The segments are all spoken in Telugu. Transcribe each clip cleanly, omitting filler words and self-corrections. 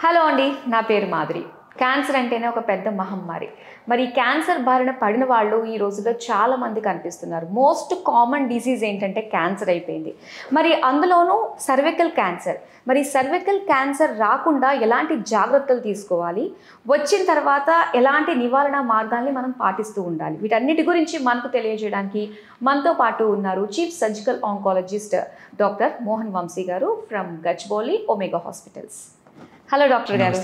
హలో అండి, నా పేరు మాధురి. క్యాన్సర్ అంటేనే ఒక పెద్ద మహమ్మారి. మరి క్యాన్సర్ బారిన పడిన వాళ్ళు ఈ రోజుల్లో చాలామంది కనిపిస్తున్నారు. మోస్ట్ కామన్ డిసీజ్ ఏంటంటే క్యాన్సర్ అయిపోయింది. మరి అందులోనూ సర్వికల్ క్యాన్సర్. మరి సర్వికల్ క్యాన్సర్ రాకుండా ఎలాంటి జాగ్రత్తలు తీసుకోవాలి, వచ్చిన తర్వాత ఎలాంటి నివారణ మార్గాల్ని మనం పాటిస్తూ ఉండాలి, వీటన్నిటి గురించి మనకు తెలియజేయడానికి మనతో పాటు ఉన్నారు chief surgical oncologist doctor Mohan Vamsi garu from Gachibowli Omega hospitals. Hello doctor garu.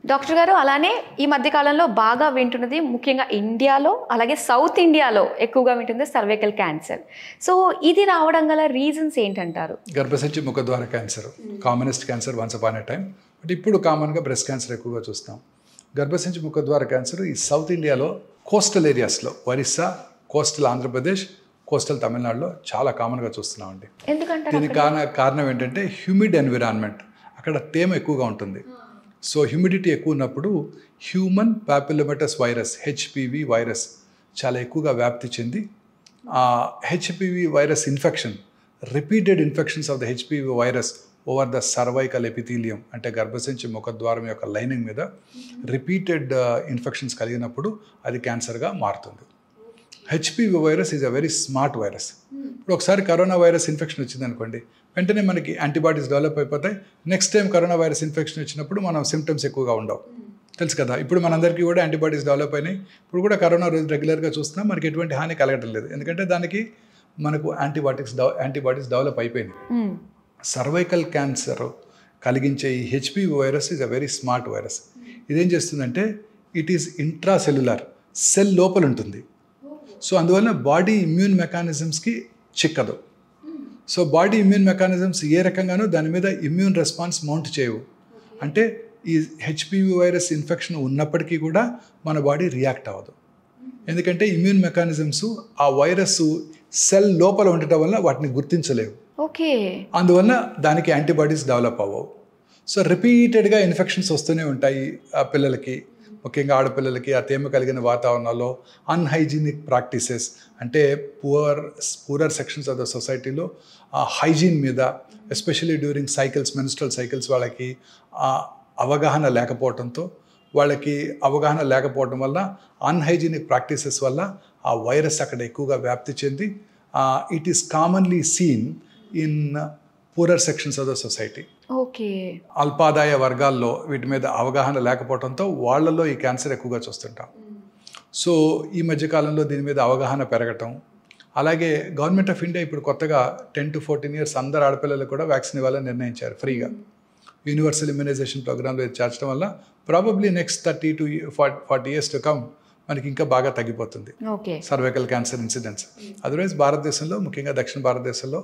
Doctor garu, అలానే ఈ మధ్య కాలంలో బాగా వింటున్నది, ముఖ్యంగా ఇండియాలో అలాగే సౌత్ ఇండియాలో ఎక్కువగా వింటుంది సర్వైకల్ క్యాన్సర్. సో ఇది రావడం గల రీజన్స్ ఏంటంటారు? గర్భసంచి ముఖద్వార cancer commonest cancer once upon a time. But ఇప్పుడు కామన్గా బ్రెస్ట్ క్యాన్సర్ ఎక్కువగా చూస్తాం. గర్భసంచి ముఖద్వార క్యాన్సర్ ఈ సౌత్ ఇండియాలో కోస్టల్ ఏరియాస్లో, ఒరిస్సా, కోస్టల్ ఆంధ్రప్రదేశ్, కోస్టల్ తమిళనాడులో చాలా కామన్గా చూస్తున్నామండి. ఎందుకంటే దీనికి కారణం ఏంటంటే హ్యూమిడ్ ఎన్విరాన్మెంట్. అక్కడ తేమ ఎక్కువగా ఉంటుంది. సో హ్యూమిడిటీ ఎక్కువ ఉన్నప్పుడు హ్యూమన్ పాపిలోమేటస్ వైరస్ హెచ్పివి వైరస్ చాలా ఎక్కువగా వ్యాప్తి చెంది ఆ HPV virus infection, repeated infections of the HPV virus over the cervical epithelium అంటే గర్భసంచి ముఖద్వారం యొక్క లైనింగ్ మీద రిపీటెడ్ ఇన్ఫెక్షన్స్ కలిగినప్పుడు అది క్యాన్సర్గా మారుతుంది. HPV virus is a very smart virus. ఇప్పుడు ఒకసారి కరోనా వైరస్ ఇన్ఫెక్షన్ వచ్చిందనుకోండి, వెంటనే మనకి యాంటీబాడీస్ డెవలప్ అయిపోతాయి. Next time corona virus infection వచ్చినప్పుడు మనం సిమ్టమ్స్ ఎక్కువగా ఉండవు, తెలుసు కదా. ఇప్పుడు మనందరికీ కూడా యాంటీబాడీస్ డెవలప్ అయినాయి. ఇప్పుడు కూడా కరోనా రోజు రెగ్యులర్గా చూస్తున్నాం, మనకి ఎటువంటి హాని కలగడం లేదు. ఎందుకంటే దానికి మనకు యాంటీబాడీస్ డెవలప్ అయిపోయినాయి. సర్వైకల్ క్యాన్సర్ కలిగించే ఈ HPV virus is a very smart virus. ఇదేం చేస్తుందంటే ఇట్ ఈస్ ఇంట్రాసెల్యులర్, సెల్ లోపల ఉంటుంది. సో అందువల్ల బాడీ ఇమ్యూన్ మెకానిజమ్స్కి చిక్కదు. సో బాడీ ఇమ్యూన్ మెకానిజమ్స్ ఏ రకంగానూ దాని మీద ఇమ్యూన్ రెస్పాన్స్ మౌంట్ చేయవు. అంటే ఈ హెచ్పివి వైరస్ ఇన్ఫెక్షన్ ఉన్నప్పటికీ కూడా మన బాడీ రియాక్ట్ అవ్వదు. ఎందుకంటే ఇమ్యూన్ మెకానిజమ్స్ ఆ వైరస్ సెల్ లోపల ఉండటం వల్ల వాటిని గుర్తించలేవు. ఓకే. అందువల్ల దానికి యాంటీబాడీస్ డెవలప్ అవ్వవు. సో రిపీటెడ్గా ఇన్ఫెక్షన్స్ వస్తూనే ఉంటాయి ఆ పిల్లలకి, ముఖ్యంగా ఆడపిల్లలకి. ఆ తేమ కలిగిన వాతావరణంలో అన్హైజీనిక్ ప్రాక్టీసెస్ అంటే పూరర్ సెక్షన్స్ ఆఫ్ ద సొసైటీలో హైజీన్ మీద, especially during cycles, menstrual cycles, వాళ్ళకి అవగాహన లేకపోవడంతో, వాళ్ళకి అవగాహన లేకపోవడం వల్ల అన్హైజీనిక్ ప్రాక్టీసెస్ వల్ల ఆ వైరస్ అక్కడ ఎక్కువగా వ్యాప్తి చెంది it is commonly seen in poorer sections of the society. Okay. అల్పాదాయ వర్గాల్లో వీటి మీద అవగాహన లేకపోవడంతో వాళ్ళలో ఈ క్యాన్సర్ ఎక్కువగా చూస్తుంటాం. సో ఈ మధ్యకాలంలో దీని మీద అవగాహన పెరగటం, అలాగే గవర్నమెంట్ ఆఫ్ ఇండియా ఇప్పుడు కొత్తగా 10 to 14 years అందరు ఆడపిల్లలకు కూడా వ్యాక్సిన్ ఇవ్వాలని నిర్ణయించారు ఫ్రీగా. యూనివర్సల్ ఇమ్యునైజేషన్ ప్రోగ్రాంలో చేర్చడం వల్ల probably next 30 to 40 years to come మనకి ఇంకా బాగా తగ్గిపోతుంది సర్వైకల్ క్యాన్సర్ ఇన్సిడెంట్స్. అదర్వైజ్ భారతదేశంలో, ముఖ్యంగా దక్షిణ భారతదేశంలో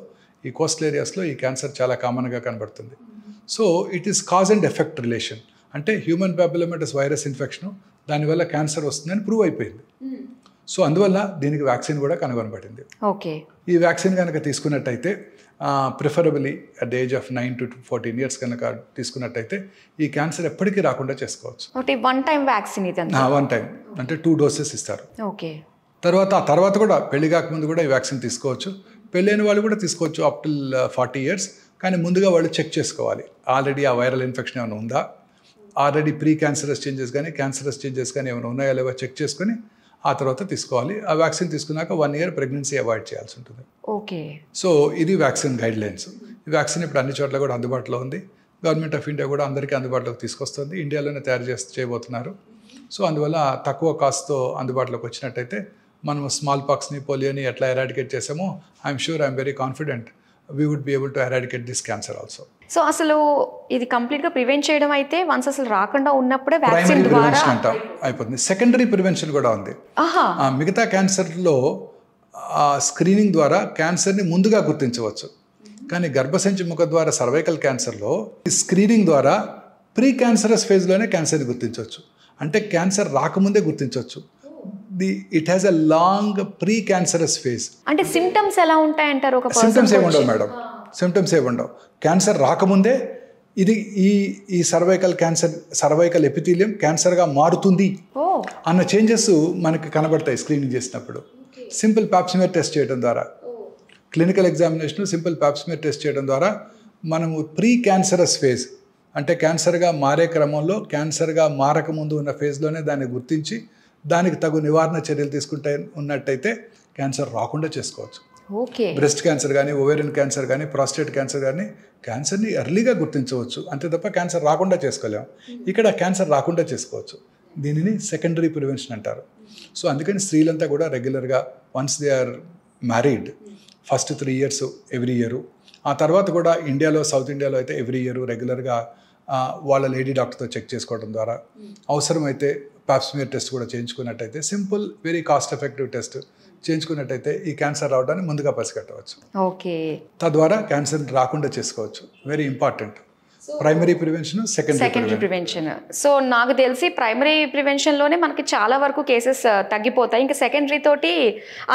ఈ కోస్టల్ ఏరియాస్లో ఈ క్యాన్సర్ చాలా కామన్గా కనబడుతుంది. So it is cause and effect relation. అంటే హ్యూమన్ పాపిలోమేటస్ వైరస్ ఇన్ఫెక్షన్ దానివల్ల క్యాన్సర్ వస్తుందని ప్రూవ్ అయిపోయింది. సో అందువల్ల దీనికి వ్యాక్సిన్ కూడా కనుగొనబడింది. ఓకే. ఈ వ్యాక్సిన్ కనుక తీసుకున్నట్టయితే preferably at the age of 9 to 14 years కనుక తీసుకున్నట్టయితే ఈ క్యాన్సర్ ఎప్పటికీ రాకుండా చేసుకోవచ్చు. One time vaccine one time అంటే 2 doses ఇస్తారు. ఓకే. ఆ తర్వాత కూడా పెళ్లి కాకముందు కూడా ఈ వ్యాక్సిన్ తీసుకోవచ్చు. పెళ్ళైన వాళ్ళు కూడా తీసుకోవచ్చు అప్ టిల్ 40 years. కానీ ముందుగా వాళ్ళు చెక్ చేసుకోవాలి, ఆల్రెడీ ఆ వైరల్ ఇన్ఫెక్షన్ ఏమైనా ఉందా, ఆల్రెడీ ప్రీ క్యాన్సరస్ చేంజెస్ కానీ క్యాన్సరస్ చేంజెస్ కానీ ఏమైనా ఉన్నాయో లేవో చెక్ చేసుకొని ఆ తర్వాత తీసుకోవాలి. ఆ వ్యాక్సిన్ తీసుకున్నాక 1 year ప్రెగ్నెన్సీ అవాయిడ్ చేయాల్సి ఉంటుంది. ఓకే. సో ఇది వ్యాక్సిన్ గైడ్ లైన్స్. ఈ వ్యాక్సిన్ ఇప్పుడు అన్ని చోట్ల కూడా అందుబాటులో ఉంది. గవర్నమెంట్ ఆఫ్ ఇండియా కూడా అందరికీ అందుబాటులోకి తీసుకొస్తుంది. ఇండియాలోనే తయారు చేయబోతున్నారు. సో అందువల్ల తక్కువ కాస్ట్తో అందుబాటులోకి వచ్చినట్టయితే మనం స్మాల్ పాక్స్ని, పోలియోని ఎట్లా ఎరాడికేట్ చేసామో I'm very confident we would be able to eradicate this cancer also. So అసలు ఇది కంప్లీట్గా ప్రివెంట్ చేయడం అయితే వన్స్ అసలు రాకుండా ఉన్నప్పుడే వ్యాక్సిన్ ద్వారా అంటాం అయిపోతుంది. సెకండరీ ప్రివెన్షన్ కూడా ఉంది. మిగతా క్యాన్సర్లో స్క్రీనింగ్ ద్వారా క్యాన్సర్ని ముందుగా గుర్తించవచ్చు. కానీ గర్భసంచి ముఖద్వార సర్వైకల్ క్యాన్సర్లో స్క్రీనింగ్ ద్వారా ప్రీ క్యాన్సరస్ ఫేజ్లోనే క్యాన్సర్ని గుర్తించవచ్చు. అంటే క్యాన్సర్ రాకముందే గుర్తించవచ్చు. It has a long pre cancerous phase. అంటే సిమ్టమ్స్ ఎలా ఉంటాయంటారు? సిమ్టమ్స్ ఏమి ఉండవు మేడం, సిమ్టమ్స్ ఏమి ఉండవు. క్యాన్సర్ రాకముందే ఇది ఈ సర్వైకల్ ఎపిథీలియం క్యాన్సర్గా మారుతుంది అన్న చేంజెస్ మనకి కనబడతాయి స్క్రీనింగ్ చేసినప్పుడు. సింపుల్ పాప్స్మియర్ టెస్ట్ చేయడం ద్వారా, clinical examination simple Pap smear test చేయడం ద్వారా మనము ప్రీ క్యాన్సరస్ ఫేజ్ అంటే క్యాన్సర్గా మారే క్రమంలో క్యాన్సర్గా మారకముందు ఉన్న ఫేజ్లోనే దాన్ని గుర్తించి దానికి తగు నివారణ చర్యలు తీసుకుంటే ఉన్నట్టయితే క్యాన్సర్ రాకుండా చేసుకోవచ్చు. ఓకే. బ్రెస్ట్ క్యాన్సర్ కానీ, ఓవేరియన్ క్యాన్సర్ కానీ, ప్రాస్టేట్ క్యాన్సర్ కానీ క్యాన్సర్ని ఎర్లీగా గుర్తించవచ్చు, అంతే తప్ప క్యాన్సర్ రాకుండా చేసుకోలేము. ఇక్కడ క్యాన్సర్ రాకుండా చేసుకోవచ్చు. దీనిని సెకండరీ ప్రివెన్షన్ అంటారు. సో అందుకని స్త్రీలంతా కూడా రెగ్యులర్గా once they are married first 3 years every year, ఆ తర్వాత కూడా ఇండియాలో సౌత్ ఇండియాలో అయితే ఎవ్రీ ఇయర్ రెగ్యులర్గా వాళ్ళ లేడీ డాక్టర్తో చెక్ చేసుకోవడం ద్వారా అవసరమైతే పాప్స్మియర్ టెస్ట్ కూడా చేయించుకున్నట్టయితే simple very cost effective test చేయించుకున్నట్టయితే ఈ క్యాన్సర్ రావడాన్ని ముందుగా పసిగట్టవచ్చు. ఓకే. తద్వారా క్యాన్సర్ రాకుండా చేసుకోవచ్చు. Very important. Primary prevention, secondary prevention. So నాకు తెలిసి ప్రైమరీ ప్రివెన్షన్లోనే మనకి చాలా వరకు కేసెస్ తగ్గిపోతాయి. ఇంకా సెకండరీ తోటి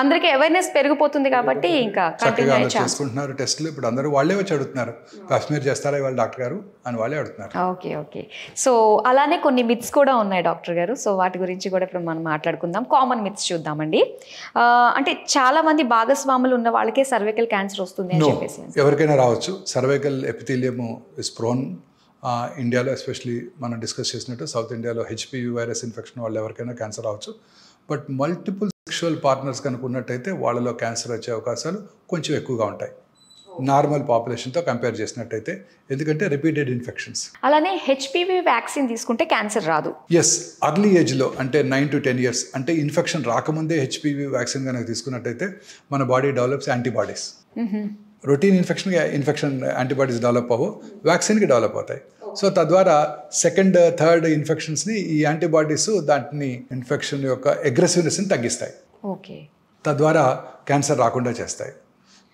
అందరికీ అవేర్నెస్ పెరిగిపోతుంది కాబట్టి ఇంకా చక్కగా చేసుకుంటున్నారు టెస్టులు. ఇప్పుడు అందరూ వాళ్ళే వచ్చి అడుగుతున్నారు, పాప్స్మియర్ చేస్తారా ఇవాళ డాక్టర్ గారు అని వాళ్ళే అడుగుతున్నారు. Okay okay. సో అలానే కొన్ని మిత్స్ కూడా ఉన్నాయి డాక్టర్ గారు. సో వాటి గురించి కూడా ఇప్పుడు మనం మాట్లాడుకుందాం. కామన్ మిత్స్ చూద్దామండి. అంటే చాలా మంది భాగస్వాములు ఉన్న వాళ్ళకే సర్వైకల్ క్యాన్సర్ వస్తుంది అని చెప్పేసి. ఎవరికైనా రావచ్చు. Cervical epithelium is prone. ఇండియాలో ఎస్పెషలీ మనం డిస్కస్ చేసినట్టు సౌత్ ఇండియాలో హెచ్పివి వైరస్ ఇన్ఫెక్షన్ వాళ్ళు ఎవరికైనా క్యాన్సర్ రావచ్చు. బట్ మల్టిపుల్ సెక్షువల్ పార్ట్నర్స్ కనుక ఉన్నట్టయితే వాళ్ళలో క్యాన్సర్ వచ్చే అవకాశాలు కొంచెం ఎక్కువగా ఉంటాయి నార్మల్ పాపులేషన్తో కంపేర్ చేసినట్టయితే, ఎందుకంటే రిపీటెడ్ ఇన్ఫెక్షన్స్. అలానే హెచ్పివి వ్యాక్సిన్ తీసుకుంటే క్యాన్సర్ రాదు. ఎస్, అర్లీ ఏజ్లో అంటే 9 to 10 years అంటే ఇన్ఫెక్షన్ రాకముందే హెచ్పివి వ్యాక్సిన్ కనుక తీసుకున్నట్టయితే మన body develops antibodies. Routine infection antibodies develop అవ్వవు, వ్యాక్సిన్కి డెవలప్ అవుతాయి. సో తద్వారా సెకండ్ థర్డ్ ఇన్ఫెక్షన్స్ని ఈ యాంటీబాడీస్ దాంట్ని ఇన్ఫెక్షన్ యొక్క అగ్రెసివ్నెస్ని తగ్గిస్తాయి. ఓకే. తద్వారా క్యాన్సర్ రాకుండా చేస్తాయి.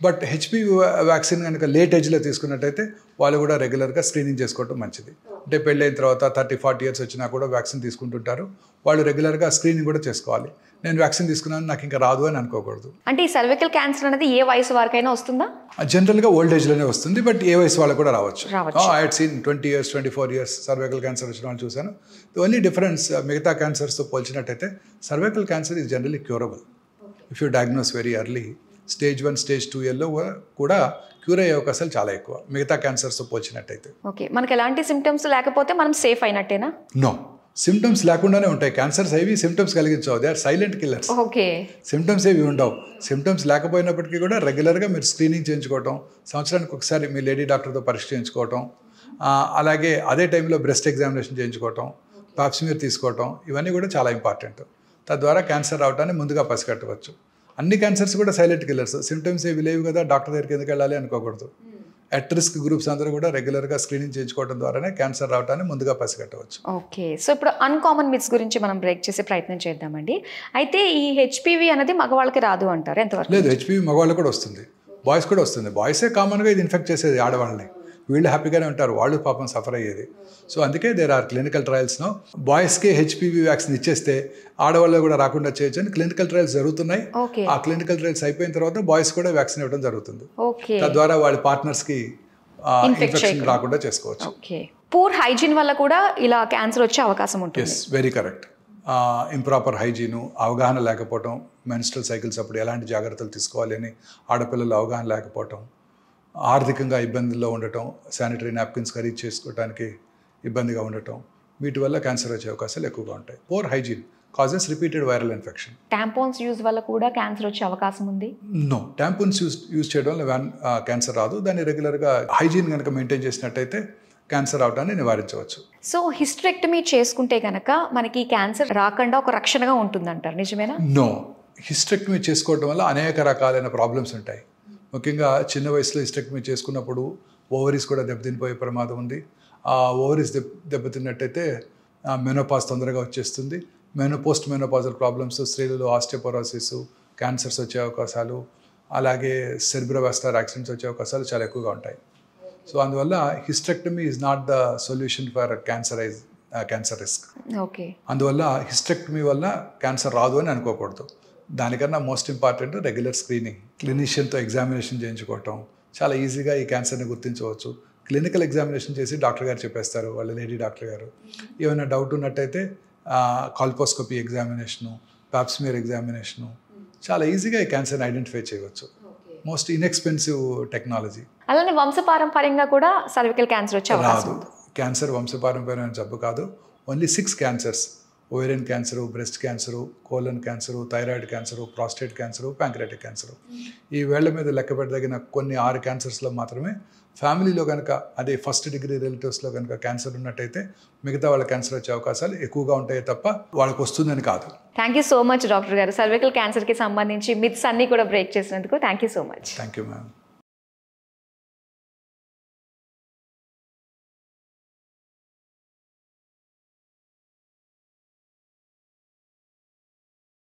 బట్ హెచ్పివి వ్యాక్సిన్ కనుక లేట్ ఏజ్లో తీసుకున్నట్టయితే వాళ్ళు కూడా రెగ్యులర్గా స్క్రీనింగ్ చేసుకోవడం మంచిది. అంటే పెళ్ళైన తర్వాత 30-40 years వచ్చినా కూడా వ్యాక్సిన్ తీసుకుంటుంటారు. వాళ్ళు రెగ్యులర్గా స్క్రీనింగ్ కూడా చేసుకోవాలి. నేను వ్యాక్సిన్ తీసుకున్నాను నాకు ఇంకా రాదు అని అనుకోకూడదు. అంటే ఈ సర్వైకల్ క్యాన్సర్ అనేది ఏ వయసు వరకైనా వస్తుందా? జనరల్గా ఓల్డ్ ఏజ్లోనే వస్తుంది, బట్ ఏ వయసు వాళ్ళకు కూడా రావచ్చు. I had seen 20 years 24 years cervical cancer వచ్చిన వాళ్ళు చూశాను. ది ఓన్లీ డిఫరెన్స్ మిగతా క్యాన్సర్స్తో పోల్చినట్టయితే cervical cancer is generally curable if you diagnose very early. Stage 1, Stage 2 కూడా క్యూర్ అయ్యే అవకాశాలు చాలా ఎక్కువ మిగతా క్యాన్సర్స్తో పోల్చినట్టయితే. ఓకే. మనకి ఎలాంటి సిమ్టమ్స్ లేకపోతే మనం సేఫ్ అయినట్టేనా? నో, సిమ్టమ్స్ లేకుండానే ఉంటాయి. క్యాన్సర్స్ ఏవి సిమ్టమ్స్ కలిగించవు, they are silent killers. Okay. Symptoms ఏవి ఉండవు. సిమ్టమ్స్ లేకపోయినప్పటికీ కూడా రెగ్యులర్గా మీరు స్క్రీనింగ్ చేయించుకోవటం, సంవత్సరానికి ఒకసారి మీ లేడీ డాక్టర్తో పరీక్ష చేయించుకోవటం, అలాగే అదే టైంలో బ్రెస్ట్ ఎగ్జామినేషన్ చేయించుకోవటం, పాప్స్మియర్ తీసుకోవటం, ఇవన్నీ కూడా చాలా ఇంపార్టెంట్. తద్వారా క్యాన్సర్ రావడాన్ని ముందుగా పసిగట్టవచ్చు. అన్ని క్యాన్సర్స్ కూడా సైలెంట్ కిల్లర్స్. సిమ్టమ్స్ ఏవి లేవు కదా డాక్టర్ దగ్గరికి ఎందుకు వెళ్ళాలి అనుకోకూడదు. అట్ రిస్క్ గ్రూప్స్ అందరూ కూడా రెగ్యులర్గా స్క్రీనింగ్ చేయించుకోవడం ద్వారానే క్యాన్సర్ రావడాన్ని ముందుగా పసిగట్టవచ్చు. ఓకే. సో ఇప్పుడు అన్కామన్ మిత్స్ గురించి మనం బ్రేక్ చేసే ప్రయత్నం చేద్దామండి. అయితే ఈ హెచ్పివి అనేది మగవాళ్ళకి రాదు అంటారు, ఎంతవరకు? లేదు, హెచ్పివి మగవాళ్ళకి కూడా వస్తుంది, బాయ్స్ కూడా వస్తుంది. బాయ్సే కామన్గా ఇది ఇన్ఫెక్ట్ చేసేది ఆడవాళ్ళని. వీళ్ళు హ్యాపీగానే ఉంటారు, వాళ్ళు పాపం సఫర్ అయ్యేది. సో అందుకే దేర్ ఆర్ క్లినికల్ ట్రయల్స్లో బాయ్స్కే హెచ్పివి వ్యాక్సిన్ ఇచ్చేస్తే ఆడవాళ్ళు కూడా రాకుండా చేయొచ్చు అని క్లినికల్ ట్రయల్స్ జరుగుతున్నాయి. ఆ క్లినికల్ ట్రయల్స్ అయిపోయిన తర్వాత బాయ్స్ కూడా వ్యాక్సిన్ ఇవ్వడం జరుగుతుంది. తద్వారా వాళ్ళ పార్ట్నర్స్కి ఇన్ఫెక్షన్ రాకుండా చేసుకోవచ్చు. పూర్ హైజీన్ వల్ల కూడా ఇలా క్యాన్సర్ వచ్చే అవకాశం ఉంటుంది. Yes, very correct. Improper hygiene, అవగాహన లేకపోవటం, మెన్స్ట్రల్ సైకిల్స్ అప్పుడు ఎలాంటి జాగ్రత్తలు తీసుకోవాలి అని ఆడపిల్లలు అవగాహన లేకపోవటం, ఆర్థికంగా ఇబ్బందుల్లో ఉండటం, శానిటరీ నాప్కిన్స్ ఖరీదు చేసుకోవడానికి ఇబ్బందిగా ఉండటం, వీటి వల్ల క్యాన్సర్ వచ్చే అవకాశాలు ఎక్కువగా ఉంటాయి. Poor hygiene causes repeated viral infection. Tampons use వల్ల కూడా క్యాన్సర్ వచ్చే అవకాశం ఉంది? నో, టాంపాన్స్ యూజ్ చేయడం వల్ల క్యాన్సర్ రాదు. దాన్ని రెగ్యులర్గా హైజీన్ కనుక మెయింటైన్ చేసినట్టయితే క్యాన్సర్ రావడాన్ని నివారించవచ్చు. సో హిస్టరెక్టమీ చేసుకుంటే కనుక మనకి క్యాన్సర్ రాకుండా ఒక రక్షణగా ఉంటుందంటారు, నిజమేనా? నో, హిస్టరెక్టమీ చేసుకోవడం వల్ల అనేక రకాలైన ప్రాబ్లమ్స్ ఉంటాయి. ముఖ్యంగా చిన్న వయసులో హిస్టరెక్టమీ చేసుకున్నప్పుడు ఓవరీస్ కూడా దెబ్బతినిపోయే ప్రమాదం ఉంది. ఆ ఓవరీస్ దెబ్బతిన్నట్టయితే మెనోపాజ్ తొందరగా వచ్చేస్తుంది. పోస్ట్ మెనోపాజల్ ప్రాబ్లమ్స్, స్త్రీలలో ఆస్టియోపోరోసిస్, క్యాన్సర్స్ వచ్చే అవకాశాలు, అలాగే సెరిబ్రోవాస్కులర్ యాక్సిడెంట్స్ వచ్చే అవకాశాలు చాలా ఎక్కువగా ఉంటాయి. సో అందువల్ల hysterectomy is not the solution for cancer risk. Okay. అందువల్ల హిస్టరెక్టమీ వల్ల క్యాన్సర్ రాదు అని అనుకోకూడదు. దానికన్నా మోస్ట్ ఇంపార్టెంట్ రెగ్యులర్ స్క్రీనింగ్, క్లినిషియన్తో ఎగ్జామినేషన్ చేయించుకోవటం. చాలా ఈజీగా ఈ క్యాన్సర్ని గుర్తించవచ్చు. క్లినికల్ ఎగ్జామినేషన్ చేసి డాక్టర్ గారు చెప్పేస్తారు, వాళ్ళ లేడీ డాక్టర్ గారు. ఏమైనా డౌట్ ఉన్నట్టయితే కాల్పోస్కోపీ ఎగ్జామినేషను, పాప్స్మియర్ ఎగ్జామినేషను, చాలా ఈజీగా ఈ క్యాన్సర్ని ఐడెంటిఫై చేయవచ్చు. Most inexpensive technology. అలానే వంశపారంపర్యంగా కూడా సర్వికల్ క్యాన్సర్ వచ్చే అవకాశం ఉంది? క్యాన్సర్ వంశపారంపర్యమైన జబ్బు కాదు. Only 6 cancers: ovarian cancer, breast cancer, colon cancer, thyroid cancer, prostate cancer, pancreatic cancer. ఈ వేళ్ల మీద లెక్క పెట్టదగిన కొన్ని 6 క్యాన్సర్స్లో మాత్రమే ఫ్యామిలీలో కనుక, అదే ఫస్ట్ డిగ్రీ రిలేటివ్స్లో కనుక క్యాన్సర్ ఉన్నట్టయితే మిగతా వాళ్ళ క్యాన్సర్ వచ్చే అవకాశాలు ఎక్కువగా ఉంటాయి తప్ప వాళ్ళకి వస్తుందని కాదు. Thank you so much doctor గారు. సర్వికల్ క్యాన్సర్కి సంబంధించి మిత్స్ అన్నీ కూడా బ్రేక్ చేసినందుకు thank you so much. Thank you ma'am.